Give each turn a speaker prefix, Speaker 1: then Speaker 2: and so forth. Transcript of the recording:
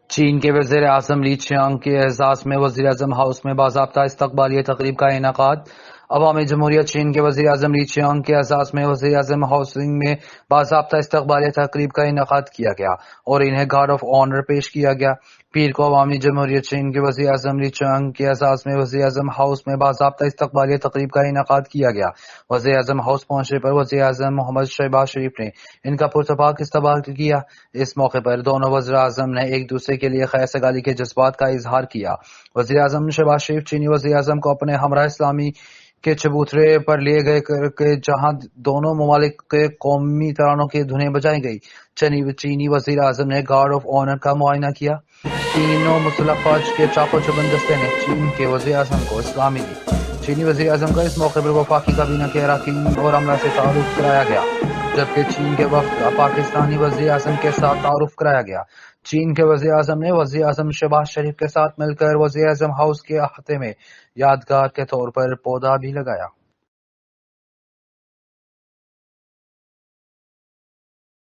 Speaker 1: چین کے وزیر اعظم لی چیانگ کے اعزاز میں وزیر اعظم ہاؤس میں باضابطہ استقبالیہ تقریب کا انعقاد۔ عوامی جمہوریہ چین کے وزیر اعظم لی چیانگ کے اعزاز میں وزیر اعظم ہاؤسنگ میں باضابطہ استقبالیہ تقریب کا انعقاد کیا گیا اور انہیں گارڈ آف آنر پیش کیا گیا۔ پیر کو عوامی جمہوریہ چین کے وزیر اعظم لی چیانگ کے اعزاز میں وزیر اعظم ہاؤس میں باضابطہ استقبالیہ تقریب کا انعقاد کیا گیا۔ وزیر اعظم ہاؤس پہنچنے پر وزیر اعظم محمد شہباز شریف نے ان کا پرتپاک استقبال کیا۔ اس موقع پر دونوں وزراء اعظم نے ایک دوسرے کے لیے خیر سگالی کے جذبات کا اظہار کیا۔ وزیر اعظم شہباز شریف چینی وزیر اعظم کو اپنے ہمراہ اسلامی کے چبوترے پر لیے گئے کہ جہاں دونوں ممالک کے قومی ترانوں کی دھنیں بجائی گئی۔ چینی وزیر اعظم نے گارڈ آف آنر کا معائنہ کیا۔ تینوں مسلح فوج کے چاق و چوبند دستے نے چین کے وزیر اعظم کو سلامی دی۔ چینی وزیر اعظم کا اس موقع پر وفاقی کابینہ کے اراکین اور عملہ سے تعارف کرایا گیا، جبکہ چین کے وفد کا پاکستانی وزیر اعظم کے ساتھ تعارف کرایا گیا۔ چین کے وزیر اعظم نے وزیر اعظم شہباز شریف کے ساتھ مل کر وزیر اعظم ہاؤس کے احاطے میں یادگار کے طور پر پودا بھی لگایا۔